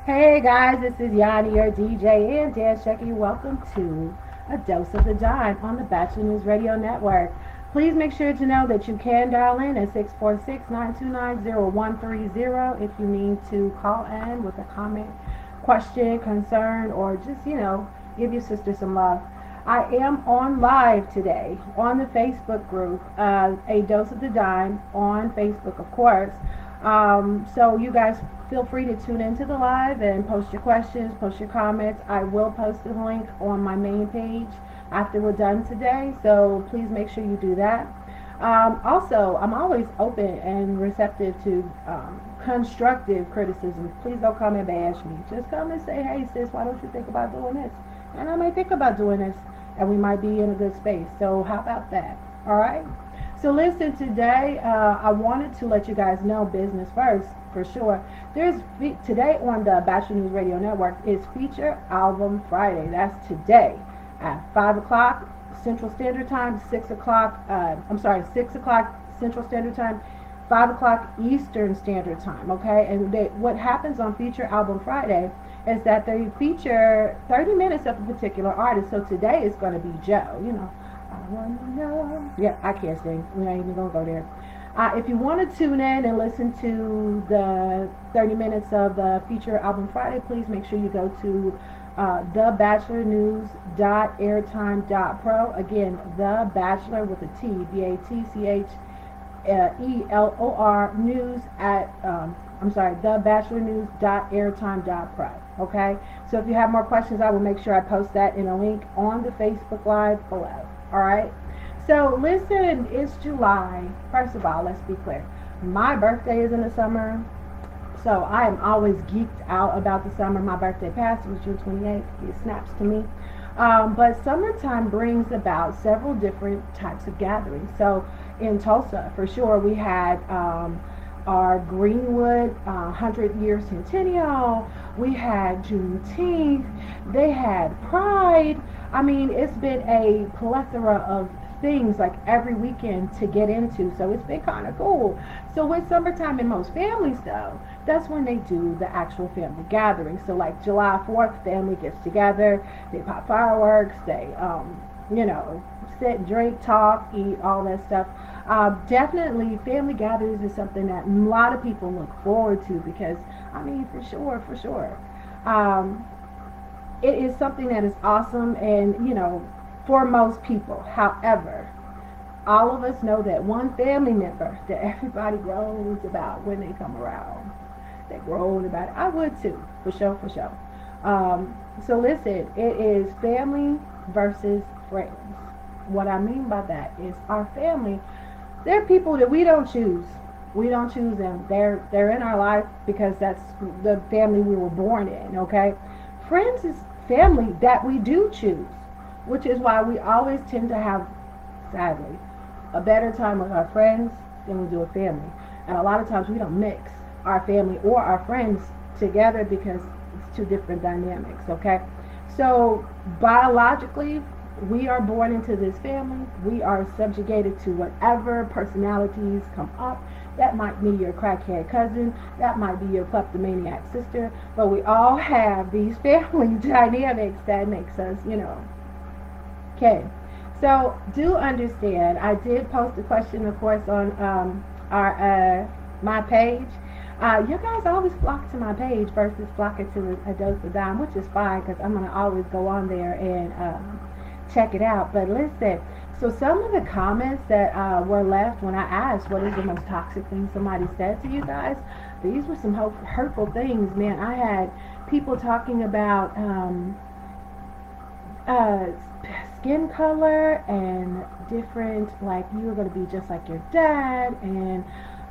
Hey guys, this is Yanni, your DJ and dance checker. Welcome to A Dose of the Dime on the Bachelor News Radio Network. Please make sure to know that you can dial in at 646-929-0130 if you need to call in with a comment, question, concern, or just, give your sister some love. I am on live today on the Facebook group, A Dose of the Dime on Facebook, of course. So you guys feel free to tune into the live and post your questions, post your comments. I will post the link on my main page after we're done today, so please make sure you do that. Also, I'm always open and receptive to constructive criticism. Please don't come and bash me. Just come and say, hey sis, why don't you think about doing this? And I may think about doing this, and we might be in a good space. So how about that? All right. So listen, today I wanted to let you guys know business first, for sure. Today on the Bachelor News Radio Network is Feature Album Friday. That's today at 5 o'clock Central Standard Time, 6 o'clock, 6 o'clock Central Standard Time, 5 o'clock Eastern Standard Time, okay? And what happens on Feature Album Friday is that they feature 30 minutes of a particular artist. So today is going to be Joe, I want to know. Yeah, I can't sing. We ain't even going to go there. If you want to tune in and listen to the 30 minutes of the Feature Album Friday, please make sure you go to thebachelornews.airtime.pro. Again, The Bachelor with a T, BATCHELOR news thebachelornews.airtime.pro. Okay? So if you have more questions, I will make sure I post that in a link on the Facebook Live below. All right? So listen, it's July. First of all, let's be clear. My birthday is in the summer, so I am always geeked out about the summer. My birthday passed, it was June 28th. It snaps to me. But summertime brings about several different types of gatherings. So in Tulsa, for sure, we had our Greenwood 100-year centennial. We had Juneteenth. They had Pride. I mean, it's been a plethora of things like every weekend to get into, so it's been kind of cool. So with summertime in most families though, that's when they do the actual family gatherings. So like July 4th, family gets together, they pop fireworks, they sit, drink, talk, eat, all that stuff. Definitely family gatherings is something that a lot of people look forward to because for sure it is something that is awesome and for most people. However, all of us know that one family member that everybody groans about when they come around. They groan about it. I would too, for sure. So listen, it is family versus friends. What I mean by that is our family, they're people that we don't choose. We don't choose them. They're in our life because that's the family we were born in, okay? Friends is family that we do choose, which is why we always tend to have, sadly, a better time with our friends than we do with family. And a lot of times we don't mix our family or our friends together because it's two different dynamics, okay? So biologically, we are born into this family. We are subjugated to whatever personalities come up. That might be your crackhead cousin. That might be your kleptomaniac sister. But we all have these family dynamics that makes us, Okay, so do understand. I did post a question, of course, on my page. You guys always flock to my page versus flocking to A Dose of Dime, which is fine because I'm going to always go on there and check it out. But listen, so some of the comments that were left when I asked what is the most toxic thing somebody said to you guys, these were some hurtful things, man. I had people talking about skin color and different, like you're going to be just like your dad, and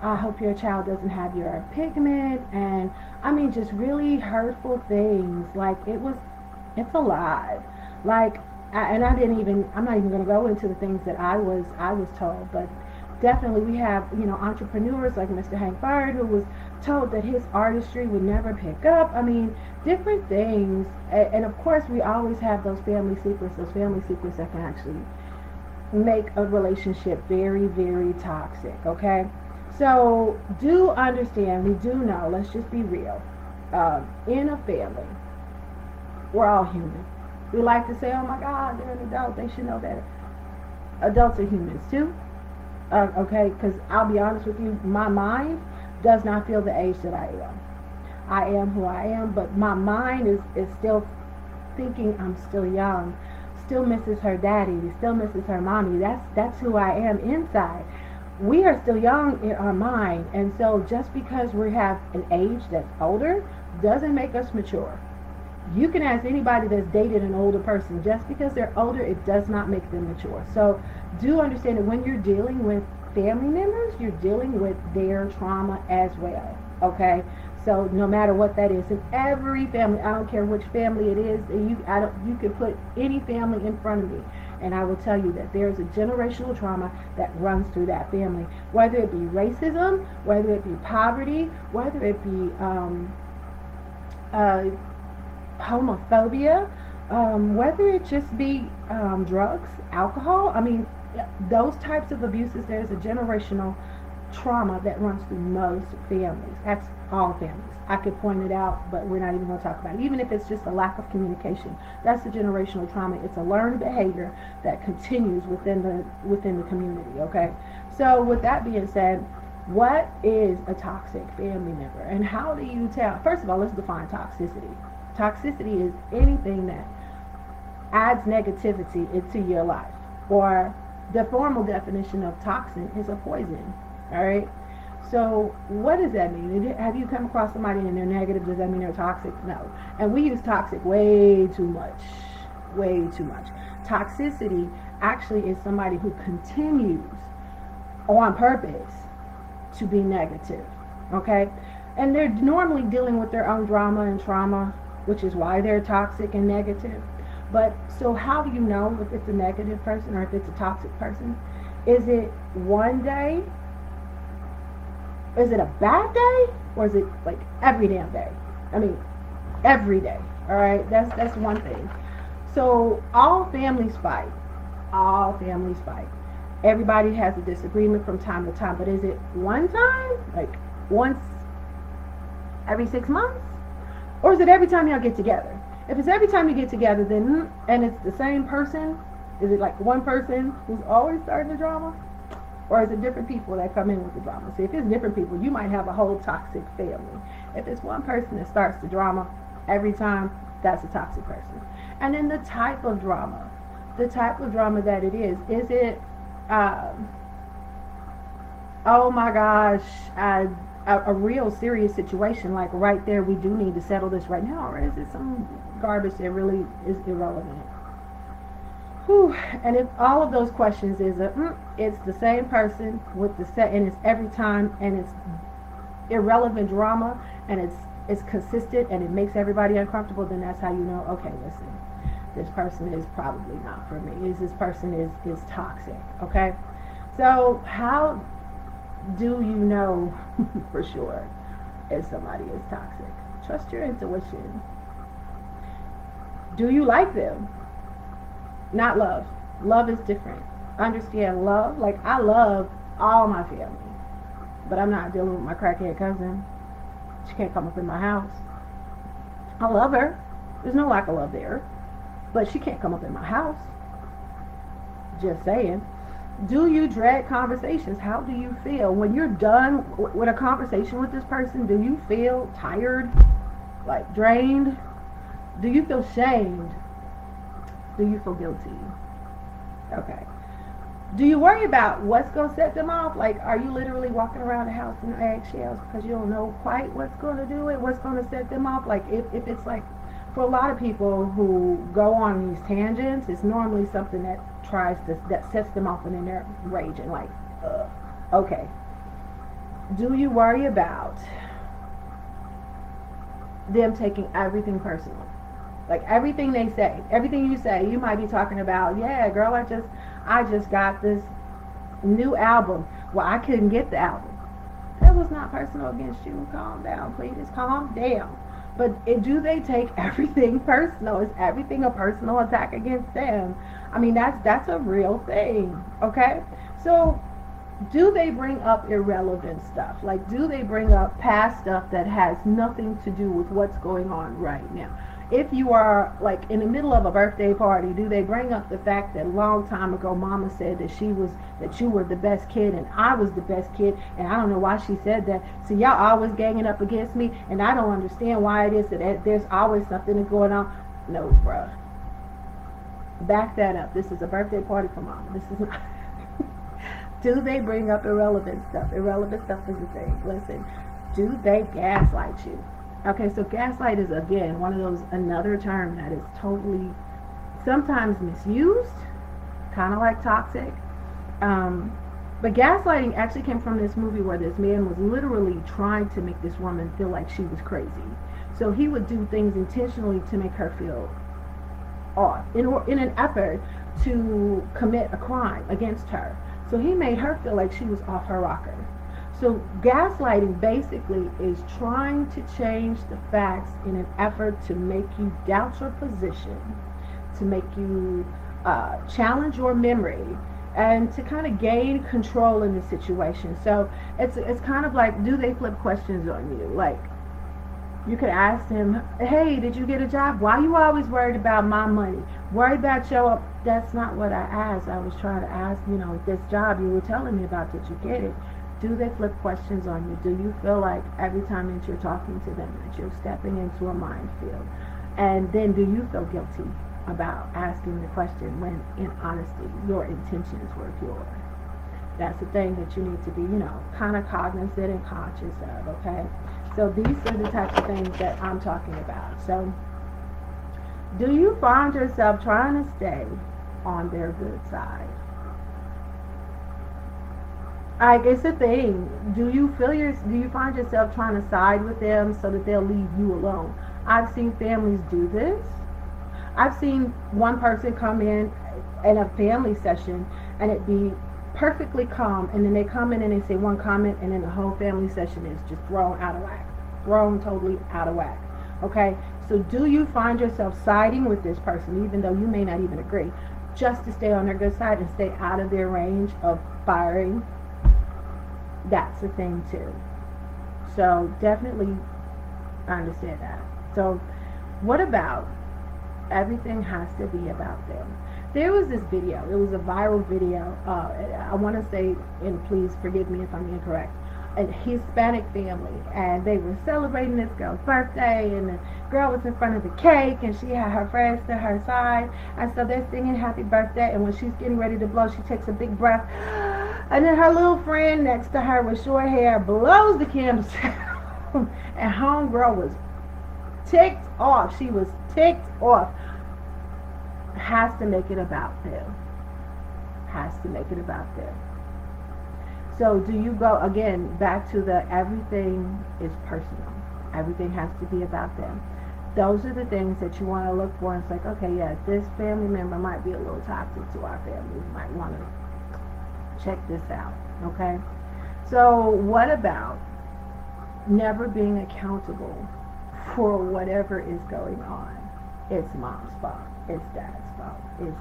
I hope your child doesn't have your pigment, and just really hurtful things. Like it's alive. Like, I'm not even going to go into the things that I was told, but definitely we have, entrepreneurs like Mr. Hank Bird, who was told that his artistry would never pick up. Different things. And of course, we always have those family secrets that can actually make a relationship very, very toxic, okay? So do understand, we do know, let's just be real. in a family, we're all human. We like to say, oh my God, they're an adult, they should know better. Adults are humans too. Okay, because I'll be honest with you, my mind does not feel the age that I am. I am who I am, but my mind is still thinking I'm still young, still misses her daddy, still misses her mommy. That's who I am inside. We are still young in our mind, and so just because we have an age that's older doesn't make us mature. You can ask anybody that's dated an older person, just because they're older, it does not make them mature. So do understand that when you're dealing with family members, you're dealing with their trauma as well, okay? So no matter what that is, in every family, I don't care which family it is, you can put any family in front of me, and I will tell you that there's a generational trauma that runs through that family, whether it be racism, whether it be poverty, whether it be homophobia, whether it just be drugs, alcohol. I mean, those types of abuses, there's a generational trauma that runs through most families. That's all families. I could point it out, but we're not even going to talk about it. Even if it's just a lack of communication, that's a generational trauma. It's a learned behavior that continues within the community, okay? So with that being said, what is a toxic family member, and how do you tell? First of all, let's define toxicity. Toxicity is anything that adds negativity into your life, or the formal definition of toxin is a poison. All right. So what does that mean? Have you come across somebody and they're negative? Does that mean they're toxic? No. And we use toxic way too much. Way too much. Toxicity actually is somebody who continues on purpose to be negative. Okay? And they're normally dealing with their own drama and trauma, which is why they're toxic and negative. But so how do you know if it's a negative person or if it's a toxic person? Is it one day? Is it a bad day? Or is it like every damn day? I mean, every day. All right? That's one thing. So all families fight. All families fight. Everybody has a disagreement from time to time. But is it one time? Like once every 6 months? Or is it every time y'all get together? If it's every time you get together, then, and it's the same person, is it like one person who's always starting the drama? Or is it different people that come in with the drama? See, if it's different people, you might have a whole toxic family. If it's one person that starts the drama every time, that's a toxic person. And then the type of drama that it is it, oh my gosh, a real serious situation, like right there, we do need to settle this right now, or is it some garbage that really is irrelevant? Whew. And if all of those questions is it's the same person with the set, and it's every time, and it's irrelevant drama, and it's consistent, and it makes everybody uncomfortable, then that's how you know, okay, listen, this person is probably not for me. This person is toxic, okay? So how do you know for sure if somebody is toxic? Trust your intuition. Do you like them? Not love. Love is different. Understand love. Like, I love all my family, but I'm not dealing with my crackhead cousin. She can't come up in my house. I love her. There's no lack of love there, but she can't come up in my house. Just saying. Do you dread conversations? How do you feel when you're done with a conversation with this person? Do you feel tired, like drained? Do you feel shamed? Do you feel guilty? Okay. Do you worry about what's going to set them off? Like, are you literally walking around the house in eggshells because you don't know quite what's going to do it, what's going to set them off? Like, if it's like, for a lot of people who go on these tangents, it's normally something that sets them off and then they're raging, like, ugh. Okay. Do you worry about them taking everything personal? Like, everything they say, everything you say, you might be talking about, yeah, girl, I just got this new album. Well, I couldn't get the album. That was not personal against you. Calm down, please. Calm down. But do they take everything personal? Is everything a personal attack against them? I mean, that's a real thing, okay? So do they bring up irrelevant stuff? Like, do they bring up past stuff that has nothing to do with what's going on right now? If you are like in the middle of a birthday party, do they bring up the fact that a long time ago mama said that you were the best kid and I was the best kid, and I don't know why she said that, so y'all always ganging up against me, and I don't understand why it is that there's always something going on. No, bruh. Back that up. This is a birthday party for mama. This is not. Do they bring up irrelevant stuff? Irrelevant stuff is the thing. Listen, do they gaslight you? Okay, so gaslight is, again, one of those, another term that is totally, sometimes misused, kind of like toxic. But gaslighting actually came from this movie where this man was literally trying to make this woman feel like she was crazy. So he would do things intentionally to make her feel off in an effort to commit a crime against her. So he made her feel like she was off her rocker. So gaslighting basically is trying to change the facts in an effort to make you doubt your position, to make you challenge your memory, and to kind of gain control in the situation. So it's kind of like, do they flip questions on you? Like, you could ask him, hey, did you get a job? Why are you always worried about my money? Worried about your... That's not what I asked. I was trying to ask, this job you were telling me about, did you get it? Do they flip questions on you? Do you feel like every time that you're talking to them that you're stepping into a minefield? And then do you feel guilty about asking the question when, in honesty, your intentions were pure? That's the thing that you need to be, kind of cognizant and conscious of, okay? So these are the types of things that I'm talking about. So do you find yourself trying to stay on their good side? Like, it's a thing. Do you find yourself trying to side with them so that they'll leave you alone? I've seen families do this. I've seen one person come in a family session and it be perfectly calm, and then they come in and they say one comment, and then the whole family session is just thrown out of whack. Thrown totally out of whack. Okay? So do you find yourself siding with this person, even though you may not even agree, just to stay on their good side and stay out of their range of firing? That's a thing too. So definitely understand that. So what about everything has to be about them? There was this video. It was a viral video. I want to say, and please forgive me if I'm incorrect, a Hispanic family, and they were celebrating this girl's birthday, and the girl was in front of the cake, and she had her friends to her side, and so they're singing happy birthday, and when she's getting ready to blow, she takes a big breath, and then her little friend next to her with short hair blows the candles and homegirl was ticked off. She was ticked off. Has to make it about them. Has to make it about them. So do you go, again, back to the everything is personal. Everything has to be about them. Those are the things that you want to look for. And it's like, okay, yeah, this family member might be a little toxic to our family. We might want to check this out, okay? So what about never being accountable for whatever is going on? It's mom's fault. It's dad's fault. It's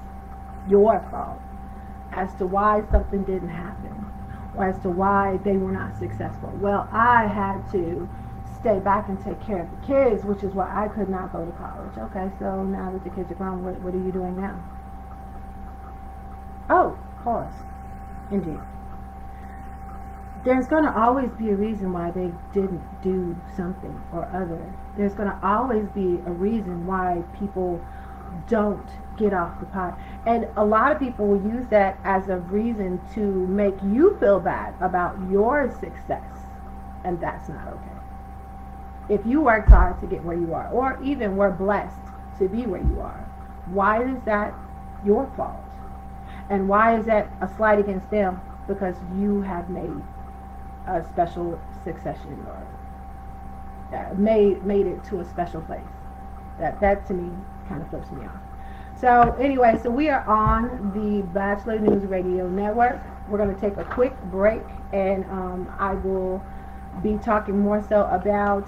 your fault as to why something didn't happen, or as to why they were not successful. Well, I had to stay back and take care of the kids, which is why I could not go to college. Okay, so now that the kids are grown, what are you doing now? Oh, pause. Indeed. There's going to always be a reason why they didn't do something or other. There's going to always be a reason why people don't get off the pot. And a lot of people will use that as a reason to make you feel bad about your success. And that's not okay. If you worked hard to get where you are, or even were blessed to be where you are, why is that your fault? And why is that a slight against them? Because you have made a special succession, or made it to a special place. That to me kind of flips me off. So anyway, so we are on the Bachelor News Radio Network. We're going to take a quick break, and I will be talking more so about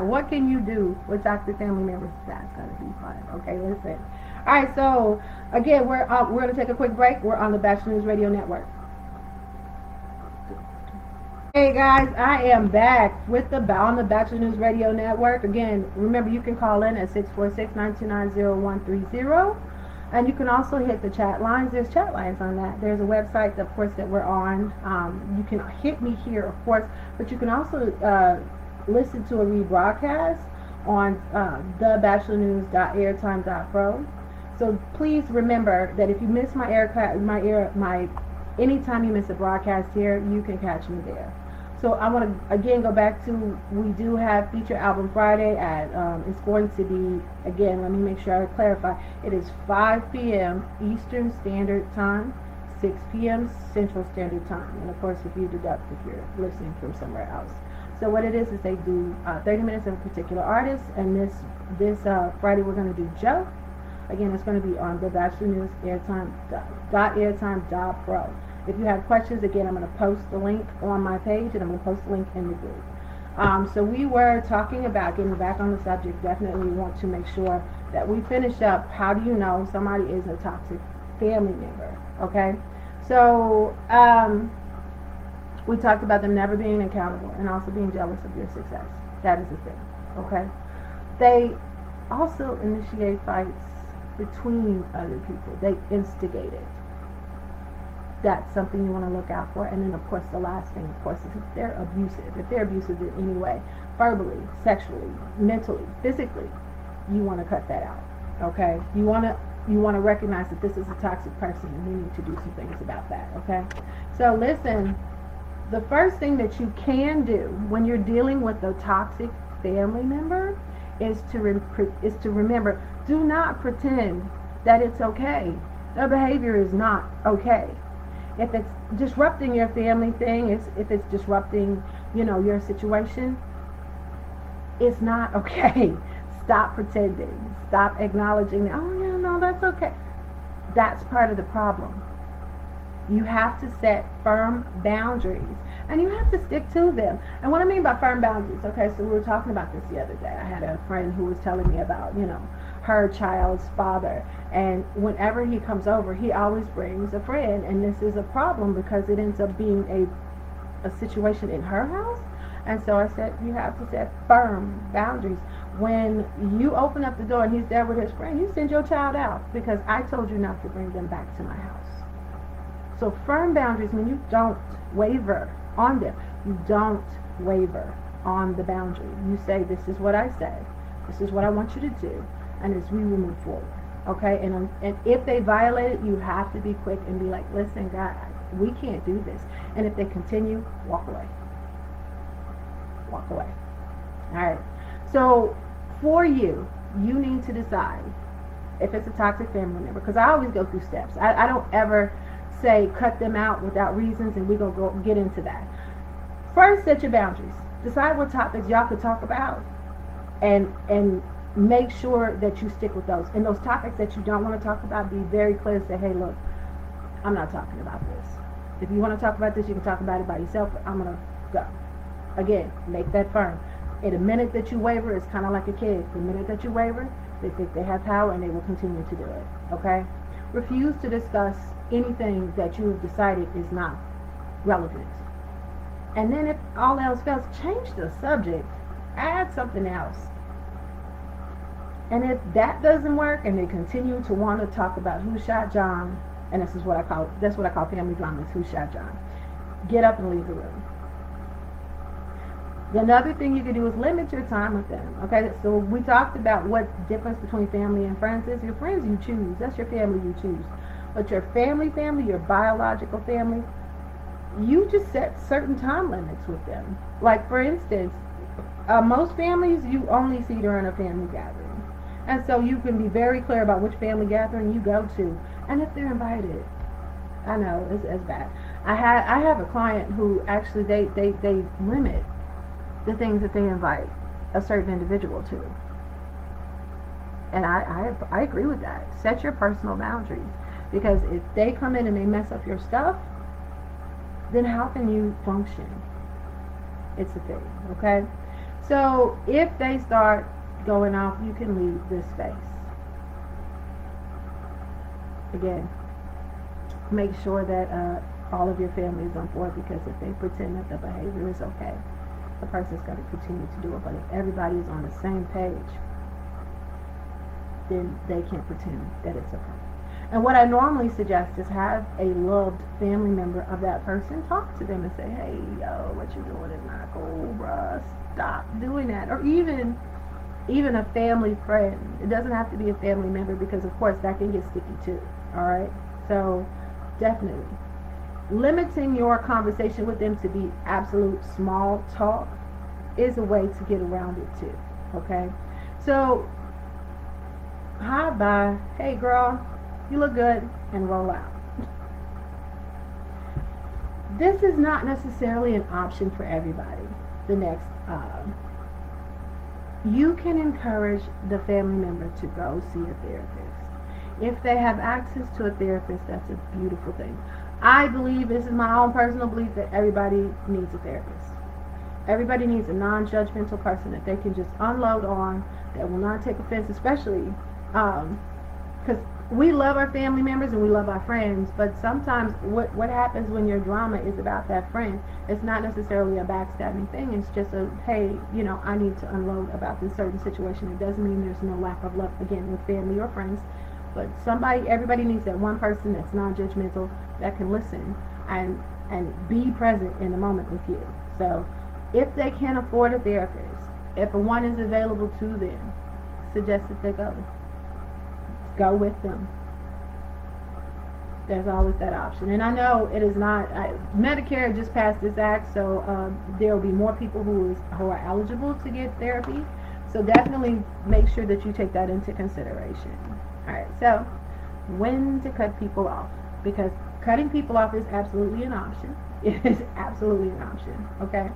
what can you do with toxic family members. That's going to be fun. Okay, listen. All right, so again, we're going to take a quick break. We're on the Bachelor News Radio Network. Hey guys, I am back with on the Bachelor News Radio Network. Again, remember you can call in at 646-929-0130, and you can also hit the chat lines. There's chat lines on that. There's a website, of course, that we're on. You can hit me here, of course, but you can also listen to a rebroadcast on thebachelornews.airtime.pro. So please remember that if you miss my anytime you miss a broadcast here, you can catch me there. So I want to again go back to, we do have Feature Album Friday at it's going to be, again, let me make sure I clarify, it is 5 p.m. Eastern Standard Time, 6 p.m. Central Standard Time, and of course if you deduct if you're listening from somewhere else. So what it is they do 30 minutes of a particular artist, and this Friday we're going to do Joe. Again, it's going to be on the Bachelor News airtime.pro. If you have questions, again, I'm going to post the link on my page, and I'm going to post the link in the group. So we were talking about getting back on the subject. Definitely want to make sure that we finish up. How do you know somebody is a toxic family member? Okay. So we talked about them never being accountable and also being jealous of your success. That is a thing. Okay. They also initiate fights between other people. They instigate it. That's something you want to look out for. And then, of course, the last thing, of course, is if they're abusive. If they're abusive in any way, verbally, sexually, mentally, physically, you want to cut that out. Okay? You want to recognize that this is a toxic person, and you need to do some things about that. Okay? So listen, the first thing that you can do when you're dealing with a toxic family member is to remember, do not pretend that it's okay. Their behavior is not okay. If it's disrupting your family thing, if it's disrupting, your situation, it's not okay. Stop pretending. Stop acknowledging, oh yeah, no, that's okay. That's part of the problem. You have to set firm boundaries, and you have to stick to them. And what I mean by firm boundaries, okay, so we were talking about this the other day. I had a friend who was telling me about, her child's father, and whenever he comes over, he always brings a friend, and this is a problem because it ends up being a situation in her house. And so I said, you have to set firm boundaries. When you open up the door and he's there with his friend, you send your child out, because I told you not to bring them back to my house. So firm boundaries mean you don't waver on them. You don't waver on the boundary. You say, this is what I say. This is what I want you to do. And as we will move forward. Okay? And if they violate it, you have to be quick and be like, listen, God, we can't do this. And if they continue, walk away. Walk away. All right. So for you need to decide if it's a toxic family member. Because I always go through steps. I don't ever say cut them out without reasons, and we're going to go get into that. First, set your boundaries. Decide what topics y'all could talk about, and make sure that you stick with those. And those topics that you don't want to talk about, be very clear and say, hey, look, I'm not talking about this. If you want to talk about this, you can talk about it by yourself, but I'm going to go. Again, make that firm. In a minute that you waver, it's kind of like a kid. The minute that you waver, they think they have power, and they will continue to do it. Okay? Refuse to discuss anything that you have decided is not relevant. And then if all else fails, change the subject. Add something else. And if that doesn't work, and they continue to want to talk about who shot John, and that's what I call family dramas, who shot John, get up and leave the room. Another thing you can do is limit your time with them. Okay, so we talked about what the difference between family and friends is. Your friends you choose, that's your family you choose. But your family, your biological family, you just set certain time limits with them. Like, for instance, most families you only see during a family gathering. And so you can be very clear about which family gathering you go to, and if they're invited. I know, it's bad. I have a client who actually, they limit the things that they invite a certain individual to. And I agree with that. Set your personal boundaries. Because if they come in and they mess up your stuff, then how can you function? It's a thing, okay? So if they start going off, you can leave this space. Again, make sure that all of your family is on board, because if they pretend that the behavior is okay, the person's going to continue to do it. But if everybody is on the same page, then they can't pretend that it's okay. And what I normally suggest is have a loved family member of that person talk to them and say, hey, yo, what you doing is not cool, bruh. Stop doing that. Or even a family friend. It doesn't have to be a family member, because, of course, that can get sticky too. All right? So, definitely. Limiting your conversation with them to be absolute small talk is a way to get around it too. Okay? So, hi, bye. Hey, girl. You look good, and roll out. This is not necessarily an option for everybody. The next, you can encourage the family member to go see a therapist. If they have access to a therapist, that's a beautiful thing. I believe, this is my own personal belief, that everybody needs a therapist. Everybody needs a non-judgmental person that they can just unload on, that will not take offense, especially because we love our family members and we love our friends, but sometimes what happens when your drama is about that friend, it's not necessarily a backstabbing thing. It's just a, hey, I need to unload about this certain situation. It doesn't mean there's no lack of love, again, with family or friends, but everybody needs that one person that's non-judgmental, that can listen and be present in the moment with you. So if they can't afford a therapist, if one is available to them, suggest that they go with them. There's always that option. And I know it is not, Medicare just passed this act, so there will be more people who are eligible to get therapy. So definitely make sure that you take that into consideration. Alright, so when to cut people off? Because cutting people off is absolutely an option. It is absolutely an option, okay?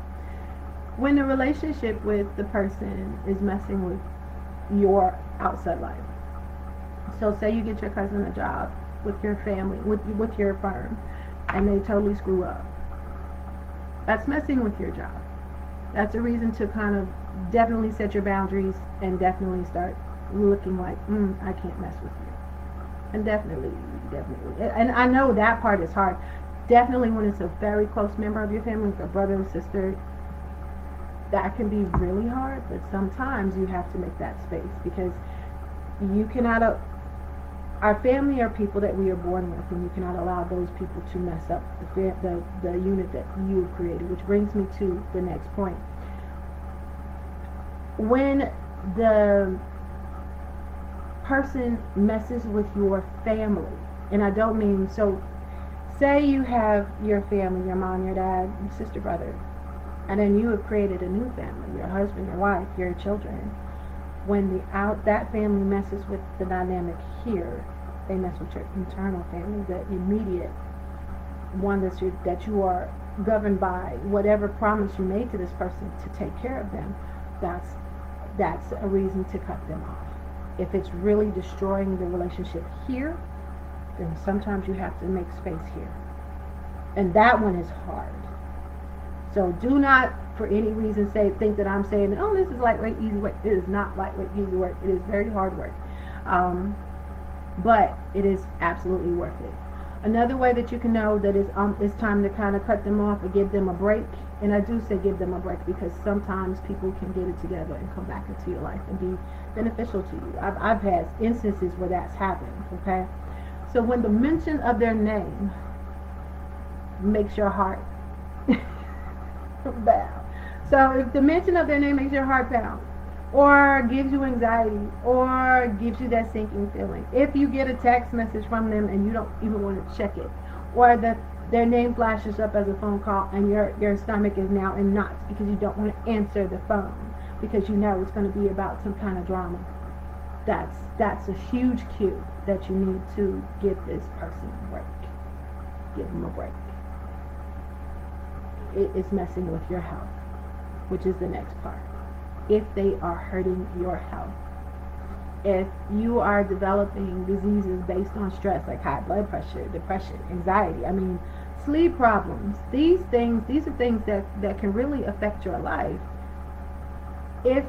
When the relationship with the person is messing with your outside life. So say you get your cousin a job with your family, with your firm, and they totally screw up. That's messing with your job. That's a reason to kind of definitely set your boundaries and definitely start looking like, I can't mess with you. And definitely. And I know that part is hard. Definitely when it's a very close member of your family, like a brother and sister, that can be really hard, but sometimes you have to make that space, because you cannot, our family are people that we are born with, and you cannot allow those people to mess up the unit that you have created, which brings me to the next point. When the person messes with your family, and I don't mean, so say you have your family, your mom, your dad, your sister, brother, and then you have created a new family, your husband, your wife, your children. When that family messes with the dynamic here, they mess with your internal family, the immediate one that you are governed by, whatever promise you made to this person to take care of them. That's a reason to cut them off. If it's really destroying the relationship here, then sometimes you have to make space here. And that one is hard. So do not, for any reason, think that I'm saying, oh, this is lightweight, easy work. It is not lightweight, easy work. It is very hard work. But it is absolutely worth it. Another way that you can know that it's time to kind of cut them off or give them a break, and I do say give them a break because sometimes people can get it together and come back into your life and be beneficial to you. I've had instances where that's happened, okay? So when the mention of their name makes your heart bound. So if the mention of their name makes your heart pound, or gives you anxiety, or gives you that sinking feeling, if you get a text message from them and you don't even want to check it, or that their name flashes up as a phone call and your stomach is now in knots because you don't want to answer the phone because you know it's going to be about some kind of drama, that's a huge cue that you need to give this person a break. Give them a break. It's messing with your health, which is the next part. If they are hurting your health, if you are developing diseases based on stress, like high blood pressure, depression, anxiety, sleep problems, these are things that can really affect your life. If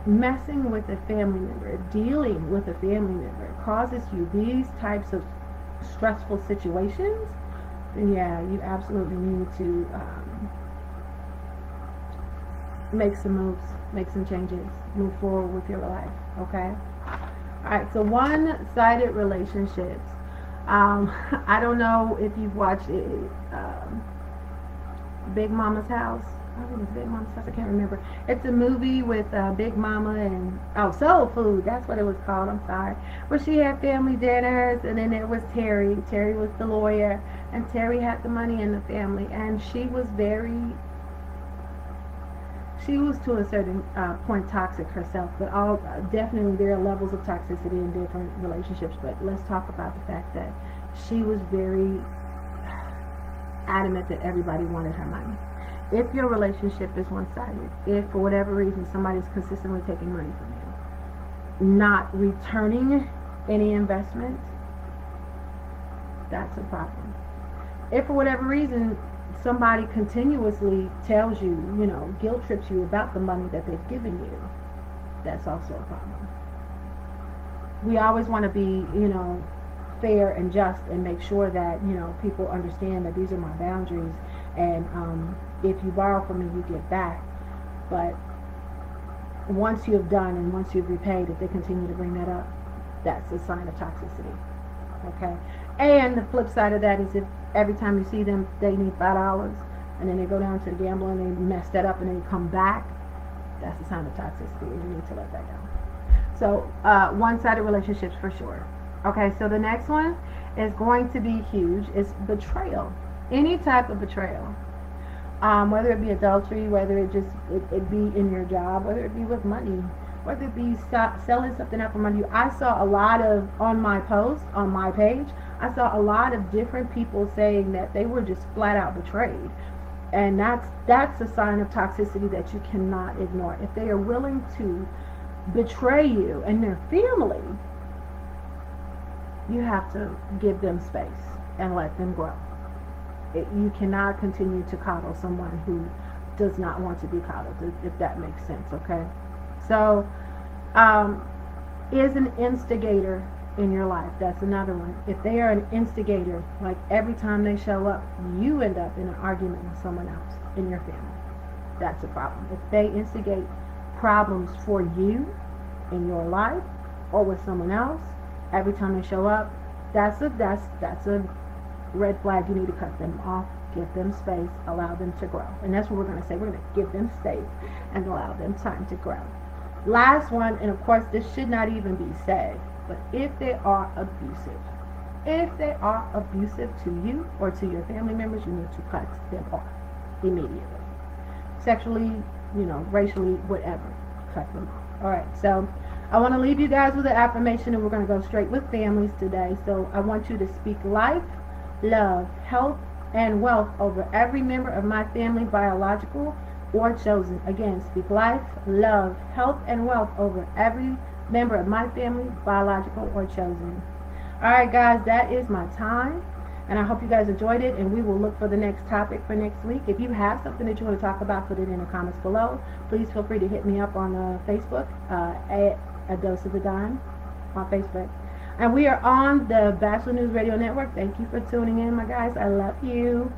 messing with a family member, dealing with a family member causes you these types of stressful situations, then yeah, you absolutely need to make some moves, make some changes, move forward with your life. Okay. All right. So one-sided relationships. I don't know if you've watched it, Big Mama's House. I think it's Big Mama's House. I can't remember. It's a movie with Big Mama and Soul Food. That's what it was called. I'm sorry. Where she had family dinners, and then there was Terry. Terry was the lawyer, and Terry had the money in the family, and she was to a certain point toxic herself. But definitely there are levels of toxicity in different relationships. But let's talk about the fact that she was very adamant that everybody wanted her money. If your relationship is one-sided, if for whatever reason somebody's consistently taking money from you, not returning any investment, that's a problem. If for whatever reason somebody continuously tells you, guilt trips you about the money that they've given you, that's also a problem. We always want to be, fair and just and make sure that, people understand that these are my boundaries, and if you borrow from me, you get back. But once you have done and once you've repaid, if they continue to bring that up, that's a sign of toxicity. Okay? And the flip side of that is if every time you see them, they need $5, and then they go down to the gambler and they mess that up and then come back, that's a sign of toxicity, and you need to let that go. So, one-sided relationships for sure. Okay, so the next one is going to be huge. It's betrayal. Any type of betrayal. Whether it be adultery, whether it be in your job, whether it be with money, whether it be selling something out for money. I saw a lot of, on my post, on my page, I saw a lot of different people saying that they were just flat out betrayed. And that's a sign of toxicity that you cannot ignore. If they are willing to betray you and their family, you have to give them space and let them grow. You cannot continue to coddle someone who does not want to be coddled, if that makes sense, okay? So, is an instigator in your life. That's another one. If they are an instigator, like every time they show up, you end up in an argument with someone else in your family. That's a problem. If they instigate problems for you in your life or with someone else, every time they show up, that's a red flag. You need to cut them off, give them space, allow them to grow. And that's what we're going to say. We're going to give them space and allow them time to grow. Last one, and of course this should not even be said, but if they are abusive to you or to your family members, you need to cut them off immediately. Sexually, racially, whatever, cut them off. All right, so I want to leave you guys with an affirmation, and we're going to go straight with families today. So I want you to speak life, love, health, and wealth over every member of my family, biological or chosen. Again, speak life, love, health, and wealth over every member of my family, biological or chosen. All right, guys, that is my time, and I hope you guys enjoyed it, and we will look for the next topic for next week. If you have something that you want to talk about, put it in the comments below. Please feel free to hit me up on Facebook at A Dose of the Dime on Facebook. And we are on the Bachelor News Radio Network. Thank you for tuning in, my guys. I love you.